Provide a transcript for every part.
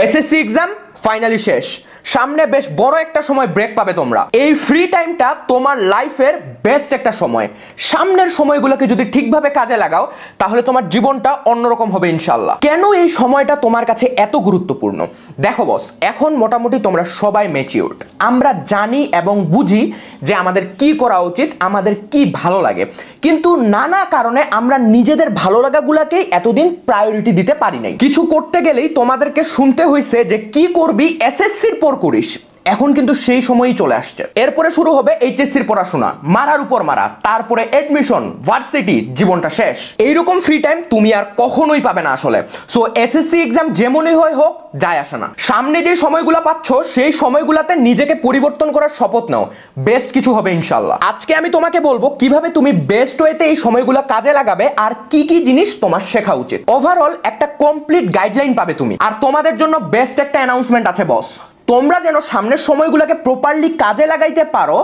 SSC exam finally শেষ, সামনে বেশ বড় একটা সময় ব্রেক পাবে তোমরা। এই ফ্রি টাইমটা তোমার লাইফের বেস্ট একটা সময়। সামনের সময়গুলোকে যদি ঠিকভাবে কাজে লাগাও তাহলে তোমার জীবনটা অন্যরকম হবে ইনশাল্লাহ। কেন এই সময়টা তোমার কাছে এত গুরুত্বপূর্ণ? দেখো বস, এখন মোটামুটি তোমরা সবাই ম্যাচিউরড। আমরা জানি এবং বুঝি যে আমাদের কি করা উচিত, আমাদের কি ভালো লাগে, কিন্তু নানা কারণে আমরা নিজেদের ভালো লাগাগুলোকেই এতদিন প্রায়োরিটি দিতে পারি নাই। কিছু করতে গেলেই তোমাদেরকে শুনতে হয়েছে যে কি করবি এসএসসির পর করিস। এখন কিন্তু সেই সময়ই চলে আসছে। এরপরে শুরু হবে এইচএসসির পড়াশোনা, মারার উপর মারা, তারপরে এডমিশন, ভার্সিটি, জীবনটা শেষ। এইরকম ফ্রি টাইম তুমি আর কখনোই পাবে না আসলে। সো এসএসসি এক্সাম যেমনই হয় হোক, যায় আসে না। সামনে যে সময়গুলো পাচ্ছ সেই সময়গুলোতে নিজেকে পরিবর্তন করার শপথ নাও, বেস্ট কিছু হবে ইনশাল্লাহ। আজকে আমি তোমাকে বলবো কিভাবে তুমি বেস্ট ওয়েতে এই সময়গুলো কাজে লাগাবে আর কি কি জিনিস তোমার শেখা উচিত। ওভারঅল একটা কমপ্লিট গাইডলাইন পাবে তুমি। আর তোমাদের জন্য বেস্ট একটা অ্যানাউন্সমেন্ট আছে বস। তোমরা যেন সামনের সময়গুলোকে প্রপারলি কাজে লাগাইতে পারো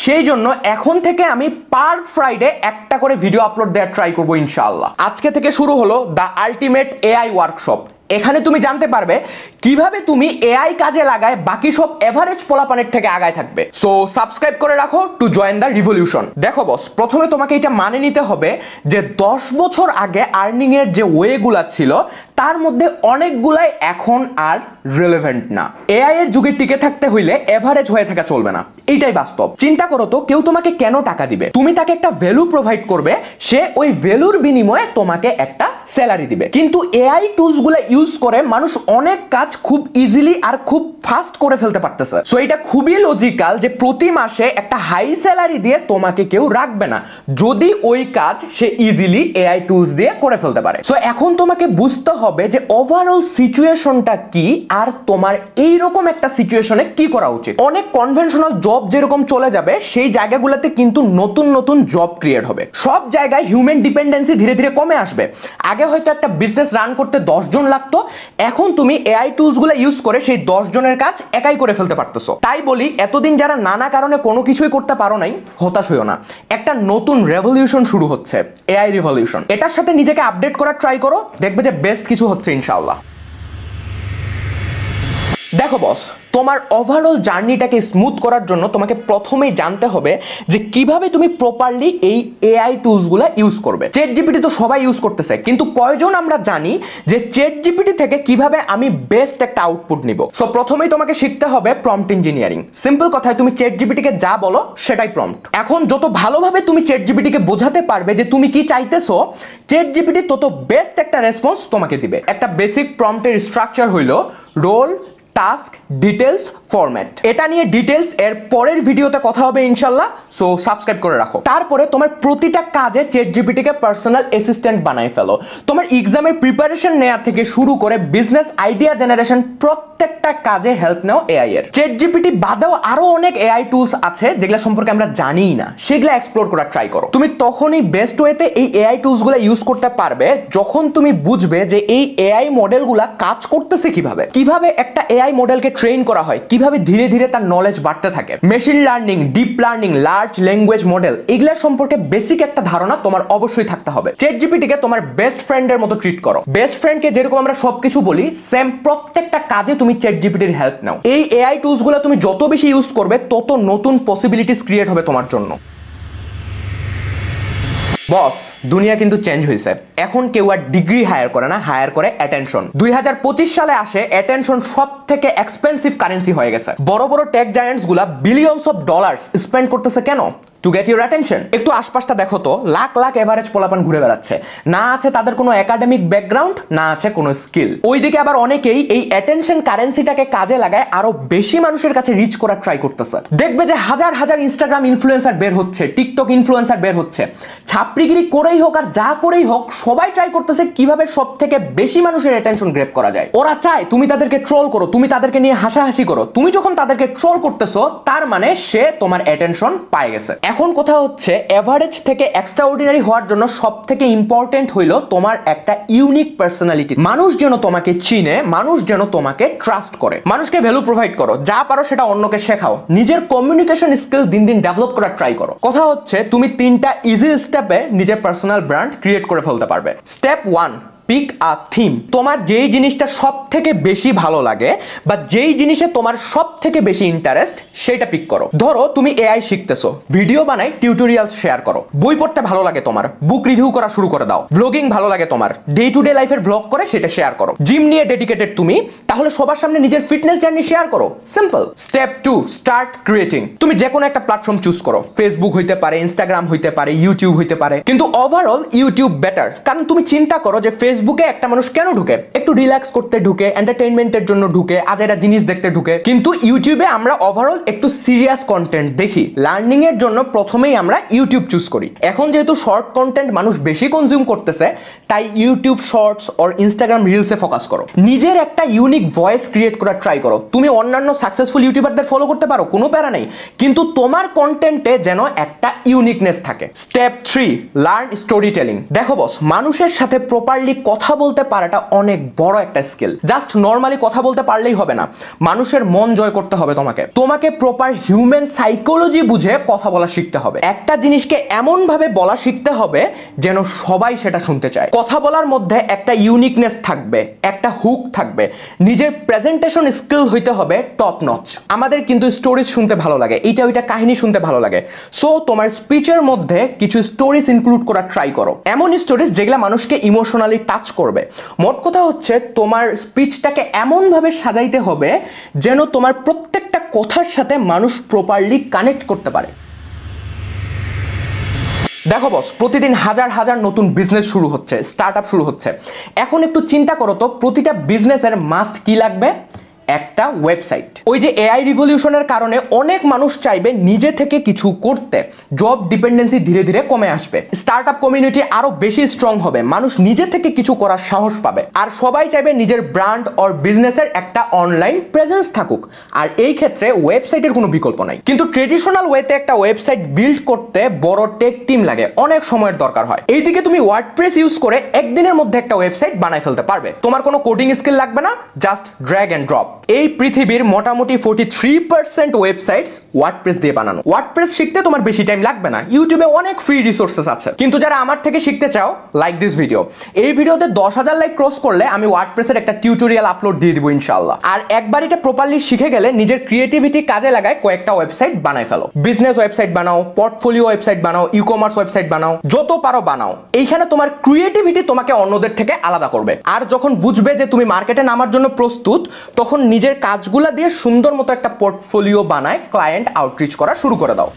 সেই জন্য এখন থেকে আমি পার ফ্রাইডে একটা করে ভিডিও আপলোড দেওয়ার ট্রাই করবো ইনশাআল্লাহ। আজকে থেকে শুরু হলো দ্য আল্টিমেট এআই ওয়ার্কশপ। এখানে তুমি জানতে পারবে কিভাবে তুমি এআই কাজে লাগায় বাকি সব এভারেজ পোলাপানের থেকে আগায় থাকবে। সো সাবস্ক্রাইব করে রাখো টু জয়েন দ্য রিভলিউশন। দেখো বস, প্রথমে তোমাকে এটা মানে নিতে হবে যে 10 বছর আগে আর্নিং এর যে ওয়েগুলা ছিল তার মধ্যে অনেকগুলাই এখন আর রিলেভেন্ট না। এআই এর যুগে টিকে থাকতে হইলে এভারেজ হয়ে থাকা চলবে না, এইটাই বাস্তব। চিন্তা করো তো, কেউ তোমাকে কেন টাকা দিবে? তুমি তাকে একটা ভ্যালু প্রোভাইড করবে, সে ওই ভ্যালুর বিনিময়ে তোমাকে একটা স্যালারি দিবে। কিন্তু এআই টুলস গুলো ইউজ করে মানুষ অনেক কাজ খুব ইজিলি আর খুব ফাস্ট করে ফেলতে পারতেছে। সো এটা খুবই লজিক্যাল যে প্রতি মাসে একটা হাই স্যালারি দিয়ে তোমাকে কেউ রাখবে না যদি ওই কাজ সে ইজিলি এআই টুলস দিয়ে করে ফেলতে পারে। সো এখন তোমাকে বুঝতে হবে যে ওভারঅল সিচুয়েশনটা কি আর তোমার এইরকম একটা সিচুয়েশনে কি করা উচিত। অনেক কনভেনশনাল জব যেরকম চলে যাবে সেই জায়গাগুলোতে কিন্তু নতুন নতুন জব ক্রিয়েট হবে। সব জায়গায় হিউম্যান ডিপেন্ডেন্সি ধীরে ধীরে কমে আসবে। আগে হয়তো একটা বিজনেস রান করতে 10 জন লাগতো, এখন তুমি এআই টুলস গুলো ইউজ করে সেই 10 জনের কাজ একাই করে ফেলতে পারতেছো। তাই বলি, এতদিন যারা নানা কারণে কোনো কিছুই করতে পারো নাই, হতাশ হইও না। একটা নতুন রেভলিউশন শুরু হচ্ছে, এআই রিভলিউশন। এটার সাথে নিজেকে আপডেট করার ট্রাই করো, দেখবে যে বেস্ট কিছু হচ্ছে ইনশাআল্লাহ। দেখো বস, তোমার ওভারঅল জার্নিটাকে স্মুথ করার জন্য তোমাকে প্রথমেই জানতে হবে যে কিভাবে তুমি প্রপারলি এই এআই টুলসগুলো ইউজ করবে। চ্যাট জিপিটি তো সবাই ইউজ করতেছে, কিন্তু কয়জন আমরা জানি যে চ্যাট জিপিটি থেকে কিভাবে আমি বেস্ট একটা আউটপুট নিব? সো প্রথমেই তোমাকে শিখতে হবে প্রম্পট ইঞ্জিনিয়ারিং। সিম্পল কথায় তুমি চ্যাট জিপিটিকে যা বলো সেটাই প্রম্পট। এখন যত ভালোভাবে তুমি চ্যাট জিপিটিকে বোঝাতে পারবে যে তুমি কি চাইতেছো, চ্যাট জিপিটি তত বেস্ট একটা রেসপন্স তোমাকে দিবে। একটা বেসিক প্রম্পটের স্ট্রাকচার হইলো রোল, টাস্ক, ডিটেলস, ফরম্যাট। এটা নিয়ে ডিটেলস এর পরের ভিডিওতে কথা হবে ইনশাআল্লাহ। সো সাবস্ক্রাইব করে রাখো। তারপরে তোমার প্রতিটা কাজে চ্যাট জিপিটিকে পার্সোনাল অ্যাসিস্ট্যান্ট বানাই ফেলো। তোমার এক্সামের প্রিপারেশন নেওয়া থেকে শুরু করে বিজনেস আইডিয়া জেনারেশন, প্রত্যেকটা কাজে হেল্প নাও এআই এর। চ্যাট জিপিটি বাদেও আরো অনেক এআই টুলস আছে যেগুলো সম্পর্কে আমরা জানিই না, সেগুলো এক্সপ্লোর করার ট্রাই করো। তুমি তখনই বেস্ট ওয়েতে এই এআই টুলস গুলো ইউজ করতে পারবে যখন তুমি বুঝবে যে এই এআই মডেলগুলা কাজ করতেছে কিভাবে, কিভাবে একটা এআই মডেলকে ট্রেন করা হয়, কিভাবে ধীরে ধীরে তার নলেজ বাড়তে থাকে। Machine learning, deep learning, large language model, এগুলা সম্পর্কে বেসিক একটা ধারণা তোমার অবশ্যই থাকতে হবে। চ্যাট জিপিটিকে তোমার বেস্ট ফ্রেন্ডের মতো ট্রিট করো। বেস্ট ফ্রেন্ডকে যেরকম আমরা সবকিছু বলি, সেম প্রত্যেকটা কাজে তুমি চ্যাট জিপিটির হেল্প নাও। এই এআই টুলস গুলো তুমি যত বেশি ইউজ করবে তত নতুন পসিবিলিটিস ক্রিয়েট হবে তোমার জন্য। বস, দুনিয়া কিন্তু চেঞ্জ হয়েছে। এখন কেউ আর ডিগ্রি হায়ার করে না, হায়ার করে অ্যাটেনশন। 2025 সালে আসে অ্যাটেনশন সব থেকে এক্সপেন্সিভ কারেন্সি হয়ে গেছে। বড় বড় টেক জায়ান্টস গুলা বিলিয়নস অফ ডলার্স স্পেন্ড করতেছে কেন? To get your attention. একটু আশপাশটা দেখো তো, লাখ লাখ এভারেজ পোলাপান ঘুরে বেড়াচ্ছে, না আছে তাদের কোনো একাডেমিক ব্যাকগ্রাউন্ড, না আছে কোনো স্কিল। ওইদিকে আবার অনেকেই এই অ্যাটেনশন কারেন্সিটাকে কাজে লাগায় আরো বেশি মানুষের কাছে রিচ করার ট্রাই করতেছে। দেখবে যে হাজার হাজার ইনস্টাগ্রাম ইনফ্লুয়েন্সার বের হচ্ছে, টিকটক ইনফ্লুয়েন্সার বের হচ্ছে। ছাপড়িগিরি করেই হোক আর যা করেই হোক, সবাই ট্রাই করতেছে কিভাবে সব থেকে বেশি মানুষের অ্যাটেনশন গ্র্যাব করা যায়। ওরা চায় তুমি তাদেরকে ট্রোল করো, তুমি তাদেরকে নিয়ে হাসাহাসি করো। তুমি যখন তাদেরকে ট্রোল করতেছো তার মানে সে তোমার অ্যাটেনশন পায় গেছে। এখন কথা হচ্ছে, এভারেজ থেকে এক্সট্রাঅর্ডিনারি হওয়ার জন্য সব থেকে ইম্পর্টেন্ট হইলো তোমার একটা ইউনিক পার্সোনালিটি। মানুষ যেন তোমাকে চিনে, মানুষ যেন তোমাকে ট্রাস্ট করে। মানুষকে ভ্যালু প্রোভাইড করো, যা পারো সেটা অন্যকে শেখাও। নিজের কমিউনিকেশন স্কিল দিন দিন ডেভেলপ করার ট্রাই করো। কথা হচ্ছে, তুমি 3টা ইজি স্টেপে নিজের পার্সোনাল ব্র্যান্ড ক্রিয়েট করে ফেলতে পারবে। স্টেপ 1, পিক আ থিম। তোমার যেই জিনিসটা সব থেকে বেশি ভালো লাগে বা যেই জিনিসে তোমার সব থেকে বেশি ইন্টারেস্ট সেটা পিক করো। ধরো তুমি এআই শিখতেছো, ভিডিও বানাই, টিউটোরিয়ালস শেয়ার করো। বই পড়তে ভালো লাগে তোমার, বুক রিভিউ করা শুরু করে দাও। ভ্লগিং ভালো লাগে তোমার, ডে টু ডে লাইফের ভ্লগ করে সেটা শেয়ার করো। জিম নিয়ে ডেডিকেটেড তুমি, তাহলে সবার সামনে নিজের ফিটনেস জার্নি শেয়ার করো। সিম্পল। Step 2, start creating. তুমি যে কোনো একটা প্ল্যাটফর্ম চুজ করো, ফেসবুক হইতে পারে, ইনস্টাগ্রাম হইতে পারে, ইউটিউব হইতে পারে, কিন্তু ওভারঅল ইউটিউব বেটার। কারণ তুমি চিন্তা করো যে ফেসবুকে একটা মানুষ কেন ঢুকে? একটু রিল্যাক্স করতে ঢুকে, এন্টারটেইনমেন্টের জন্য ঢুকে, আজেরা জিনিস দেখতে ঢুকে। কিন্তু ইউটিউবে আমরা ওভারঅল একটু সিরিয়াস কন্টেন্ট দেখি, লার্নিং এর জন্য প্রথমেই আমরা ইউটিউব চুজ করি। এখন যেহেতু শর্ট কন্টেন্ট মানুষ বেশি কনজিউম করতেছে, তাই ইউটিউব শর্টস অর ইনস্টাগ্রাম রিলসে ফোকাস করো। নিজের একটা ইউনিক ভয়েস ক্রিয়েট করার ট্রাই করো। তুমি অন্যান্য সাকসেসফুল ইউটিউবারদের ফলো করতে পারো, কোনো প্যারা নেই, কিন্তু তোমার কন্টেন্টে যেন একটা ইউনিকনেস থাকে। Step 3, learn story telling. দেখো বস, মানুষের সাথে প্রপারলি কথা বলতে পারাটা অনেক বড় একটা স্কিল। জাস্ট নর্মালি কথা বলতে পারলেই হবে না, মানুষের মন জয় করতে হবে তোমাকে প্রপার হিউম্যান সাইকোলজি বুঝে কথা বলা শিখতে হবে। একটা জিনিসকে এমন ভাবে বলা শিখতে হবে যেন সবাই সেটা শুনতে চায়। কথা বলার মধ্যে একটা ইউনিকনেস থাকবে, একটা হুক থাকবে, নিজের প্রেজেন্টেশন স্কিল হইতে হবে টপ নচ। আমাদের কিন্তু স্টোরিজ শুনতে ভালো লাগে, এইটা ওইটা কাহিনী শুনতে ভালো লাগে। সো তোমার স্পিচের মধ্যে কিছু স্টোরিজ ইনক্লুড করার ট্রাই করো, এমন স্টোরিজ যেগুলা মানুষকে ইমোশনালি টাচ করবে। মোট কথা হচ্ছে তোমার স্পিচটাকে এমন ভাবে সাজাইতে হবে যেন তোমার প্রত্যেকটা কথার সাথে মানুষ প্রপারলি কানেক্ট করতে পারে। দেখো বস, প্রতিদিন হাজার হাজার নতুন বিজনেস শুরু হচ্ছে, স্টার্টআপ শুরু হচ্ছে। এখন একটু চিন্তা করো তো, প্রতিটা বিজনেসের মাস্ট কি লাগবে? একটা ওয়েবসাইট। ওই যে এআই রিভলিউশনের কারণে অনেক মানুষ চাইবে নিজে থেকে কিছু করতে, জব ডিপেন্ডেন্সি ধীরে ধীরে কমে আসবে, স্টার্টআপ কমিউনিটি আরো বেশি স্ট্রং হবে, মানুষ নিজে থেকে কিছু করার সাহস পাবে, আর সবাই চাইবে নিজের ব্র্যান্ড অর বিজনেসের একটা অনলাইন প্রেজেন্স থাকুক। আর এই ক্ষেত্রে ওয়েবসাইটের কোনো বিকল্প নাই। কিন্তু ট্রেডিশনাল ওয়েতে একটা ওয়েবসাইট বিল্ড করতে বড় টেক টিম লাগে, অনেক সময়ের দরকার হয়। এইদিকে তুমি ওয়ার্ডপ্রেস ইউজ করে একদিনের মধ্যে একটা ওয়েবসাইট বানাই ফেলতে পারবে। তোমার কোনো কোডিং স্কিল লাগবে না, জাস্ট ড্র্যাগ এন্ড ড্রপ। এই পৃথিবীর মোটামুটি 43% ওয়েবসাইটস ওয়ার্ডপ্রেস দিয়ে বানানো। ওয়ার্ডপ্রেস শিখতে তোমার বেশি টাইম লাগবে না, ইউটিউবে অনেক ফ্রি রিসোর্সেস আছে। কিন্তু যারা আমার থেকে শিখতে চাও, লাইক দিস ভিডিও। এই ভিডিওতে 10,000 লাইক ক্রস করলে আমি ওয়ার্ডপ্রেসের একটা টিউটোরিয়াল আপলোড দিয়ে দিব ইনশাআল্লাহ। আর একবার এটা প্রপারলি শিখে গেলে নিজের ক্রিয়েটিভিটি কাজে লাগায় কয়েকটা ওয়েবসাইট বানাই ফেলো। বিজনেস ওয়েবসাইট বানাও, পোর্টফোলিও ওয়েবসাইট বানাও, ই কমার্স ওয়েবসাইট বানাও, যত পারো বানাও। এইখানে তোমার ক্রিয়েটিভিটি তোমাকে অন্যদের থেকে আলাদা করবে। আর যখন বুঝবে যে তুমি মার্কেটে নামার জন্য প্রস্তুত, তখন নিজের কাজগুলা দিয়ে সুন্দর মতো একটা পোর্টফোলিও বানায় ক্লায়েন্ট আউটরিচ করা শুরু করে দাও।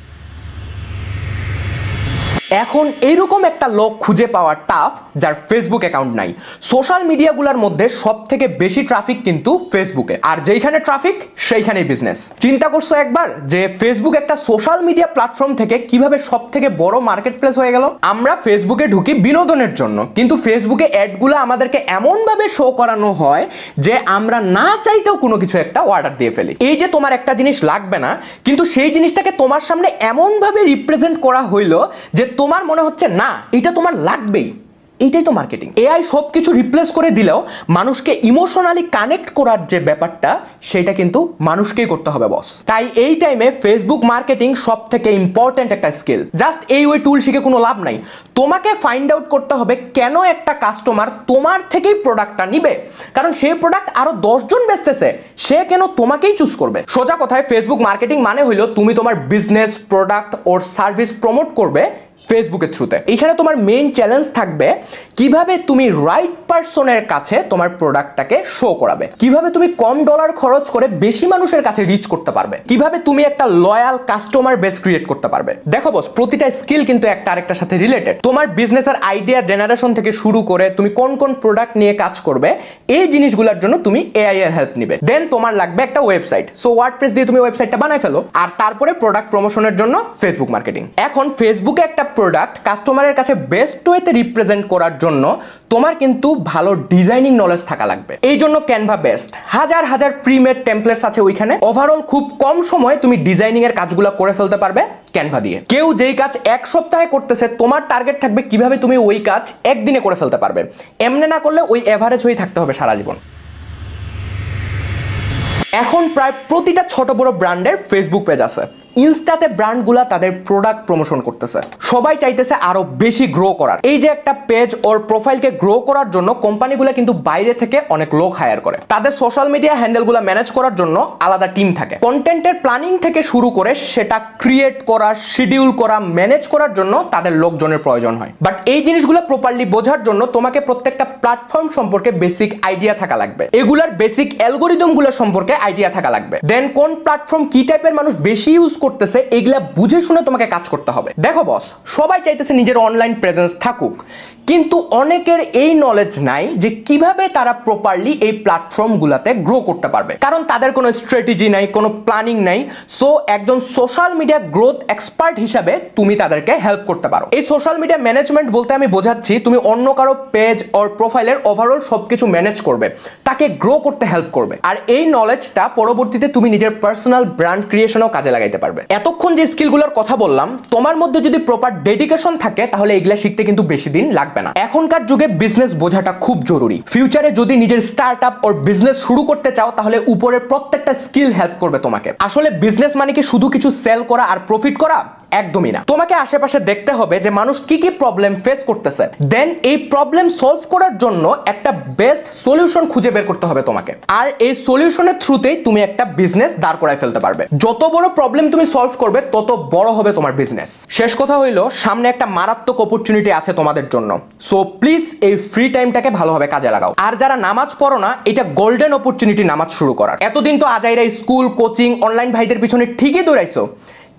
এখন এইরকম একটা লোক খুঁজে পাওয়া টাফ যার ফেসবুক অ্যাকাউন্ট নাই। সোশ্যাল মিডিয়াগুলোর মধ্যে সব থেকে বেশি ট্রাফিক কিন্তু ফেসবুকে, আর যেইখানে ট্রাফিক সেইখানেই বিজনেস। চিন্তা করছো একবার যে ফেসবুক একটা সোশ্যাল মিডিয়া প্ল্যাটফর্ম থেকে কিভাবে সব থেকে বড় মার্কেট প্লেস হয়ে গেল? আমরা ফেসবুকে ঢুকি বিনোদনের জন্য, কিন্তু ফেসবুকে অ্যাডগুলো আমাদেরকে এমন ভাবে শো করানো হয় যে আমরা না চাইতেও কোনো কিছু একটা অর্ডার দিয়ে ফেলি। এই যে তোমার একটা জিনিস লাগবে না, কিন্তু সেই জিনিসটাকে তোমার সামনে এমন ভাবে রিপ্রেজেন্ট করা হইলো যে তোমার মনে হচ্ছে না এটা তোমার লাগবেই। এইটাই তো মার্কেটিং। এআই সবকিছু রিপ্লেস করে দিলেও মানুষকে ইমোশনালি কানেক্ট করার যে ব্যাপারটা, সেটা কিন্তু মানুষকেই করতে হবে বস। তাই এই টাইমে ফেসবুক মার্কেটিং সব থেকে ইম্পর্টেন্ট একটা স্কিল। জাস্ট এই ওই টুল শিখে কোনো লাভ নাই। তোমাকে ফাইন্ড আউট করতে হবে কেন একটা কাস্টমার তোমার থেকেই প্রোডাক্টটা নিবে। কারণ সেই প্রোডাক্ট আরো 10 জন বেচতেছে, সে কেন তোমাকেই চুজ করবে? সোজা কথায় ফেসবুক মার্কেটিং মানে হইলো তুমি তোমার বিজনেস, প্রোডাক্ট ওর সার্ভিস প্রমোট করবে ফেসবুকের থ্রুতে। এখানে তোমার মেইন চ্যালেঞ্জ থাকবে কিভাবে তুমি রাইট পারসনের কাছে তোমার প্রোডাক্টটাকে শো করাবে, কিভাবে তুমি কম ডলার খরচ করে বেশি মানুষের কাছে রিচ করতে পারবে, কিভাবে তুমি একটা লয়াল কাস্টমার বেস ক্রিয়েট করতে পারবে। দেখো বস, প্রতিটা স্কিল কিন্তু একটা আরেকটার সাথে রিলেটেড। তোমার বিজনেসের আইডিয়া জেনারেশন থেকে শুরু করে তুমি কোন কোন প্রোডাক্ট নিয়ে কাজ করবে, এই জিনিসগুলোর জন্য তুমি এআই এর হেল্প নিবে। দেন তোমার লাগবে একটা ওয়েবসাইট। সো ওয়ার্ডপ্রেস দিয়ে তুমি ওয়েবসাইটটা বানাই ফেলো, আর তারপরে প্রোডাক্ট প্রমোশনের জন্য ফেসবুক মার্কেটিং। এখন ফেসবুকে একটা প্রোডাক্ট কাস্টমারের কাছে বেস্ট ওয়েতে রিপ্রেজেন্ট করার জন্য তোমার কিন্তু ভালো ডিজাইনিং নলেজ থাকা লাগবে। এই জন্য ক্যানভা বেস্ট। হাজার হাজার প্রিমেড টেমপ্লেটস আছে ওইখানে। ওভারঅল খুব কম সময়ে তুমি ডিজাইনিং এর কাজগুলো করে ফেলতে পারবে ক্যানভা দিয়ে। কেউ যেই কাজ এক সপ্তাহে করতেছে, তোমার টার্গেট থাকবে কিভাবে তুমি ওই কাজ একদিনে করে ফেলতে পারবে। এমনি না করলে ওই এভারেজ হয়ে থাকতে হবে সারা জীবন। এখন প্রায় প্রতিটা ছোট বড় ব্র্যান্ডের ফেসবুক পেজ আছে। ইনস্টাতে ব্র্যান্ডগুলা তাদের প্রোডাক্ট প্রমোশন করতেছে, সবাই চাইতেছে আরো বেশি গ্রো করার। এই যে একটা পেজ ওর প্রোফাইলকে গ্রো করার জন্য কোম্পানিগুলো কিন্তু বাইরে থেকে অনেক লোক হায়ার করে, তাদের সোশ্যাল মিডিয়া হ্যান্ডেলগুলো ম্যানেজ করার জন্য আলাদা টিম থাকে। কন্টেন্টের প্ল্যানিং থেকে শুরু করে সেটা ক্রিয়েট করা, শিডিউল করা, ম্যানেজ করার জন্য তাদের লোকজনের প্রয়োজন হয়। বাট এই জিনিসগুলো প্রপারলি বোঝার জন্য তোমাকে প্রত্যেকটা প্ল্যাটফর্ম সম্পর্কে বেসিক আইডিয়া থাকা লাগবে, এগুলার বেসিক অ্যালগোরিদমগুলো সম্পর্কে আইডিয়া থাকা লাগবে। দেন কোন প্ল্যাটফর্ম কি টাইপের মানুষ বেশি ইউজ করতেছে এগুলা বুঝে শুনে তোমাকে কাজ করতে হবে। দেখো বস, সবাই চাইতেছে নিজের অনলাইন প্রেজেন্স থাকুক, কিন্তু অনেকের এই নলেজ নাই যে কিভাবে তারা প্রপারলি এই প্ল্যাটফর্মগুলোতে গ্রো করতে পারবে, কারণ তাদের কোনো স্ট্র্যাটেজি নাই, কোনো প্ল্যানিং নাই। সো একজন সোশ্যাল মিডিয়া গ্রোথ এক্সপার্ট হিসাবে তুমি তাদেরকে হেল্প করতে পারো। এই সোশ্যাল মিডিয়া ম্যানেজমেন্ট বলতে আমি বোঝাচ্ছি তুমি অন্য কারো পেজ ওর প্রোফাইলের ওভারঅল সবকিছু ম্যানেজ করবে, তাকে গ্রো করতে হেল্প করবে, আর এই নলেজটা পরবর্তীতে তুমি নিজের পার্সোনাল ব্র্যান্ড ক্রিয়েশনেও কাজে লাগাইতে পারবে। এতক্ষণ যে স্কিলগুলোর কথা বললাম, তোমার মধ্যে যদি প্রপার ডেডিকেশন থাকে তাহলে এগুলা শিখতে কিন্তু বেশি দিন লাগবে না। এখনকার যুগে বিজনেস বোঝাটা খুব জরুরি। ফিউচারে যদি নিজের স্টার্টআপ ওর বিজনেস শুরু করতে চাও তাহলে উপরের প্রত্যেকটা স্কিল হেল্প করবে তোমাকে। আসলে বিজনেস মানে কি শুধু কিছু সেল করা আর প্রফিট করা? একদমই না। তোমাকে আশেপাশে দেখতে হবে যে মানুষ কি কি প্রবলেম ফেস করতেছে, দেন এই প্রবলেম সলভ করার জন্য একটা বেস্ট সলিউশন খুঁজে বের করতে হবে তোমাকে, আর এই সলিউশনের থ্রুতেই তুমি একটা বিজনেস দাঁড় করায় ফেলতে পারবে। যত বড় প্রবলেম তুমি সলভ করবে তত বড় হবে তোমার বিজনেস। শেষ কথা হইলো, সামনে একটা মারাত্মক অপরচুনিটি আছে তোমাদের জন্য। সো প্লিজ এই ফ্রি টাইমটাকে ভালোভাবে কাজে লাগাও। আর যারা নামাজ পড়ো না, এটা গোল্ডেন অপরচুনিটি নামাজ শুরু করার। এতদিন তো আজাইরা স্কুল, কোচিং, অনলাইন ভাইদের পিছনে ঠিকই দৌড়াইছো,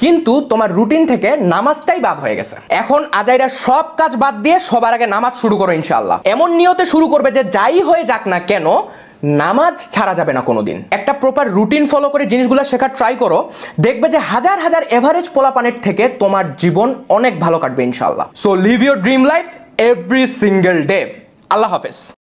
কিন্তু তোমার রুটিন থেকে নামাজটাই বাদ হয়ে গেছে। এখন আজাইরা সব কাজ বাদ দিয়ে সবার আগে নামাজ শুরু করো ইনশাআল্লাহ। এমন নিয়তে শুরু করবে যে যাই হয়ে যাক না কেন নামাজ ছাড়া যাবে না কোনোদিন। একটা প্রপার রুটিন ফলো করে জিনিসগুলো শেখার ট্রাই করো, দেখবে যে হাজার হাজার এভারেজ পোলাপানের থেকে তোমার জীবন অনেক ভালো কাটবে ইনশাআল্লাহ। So live your dream life every single day. আল্লাহ হাফেজ।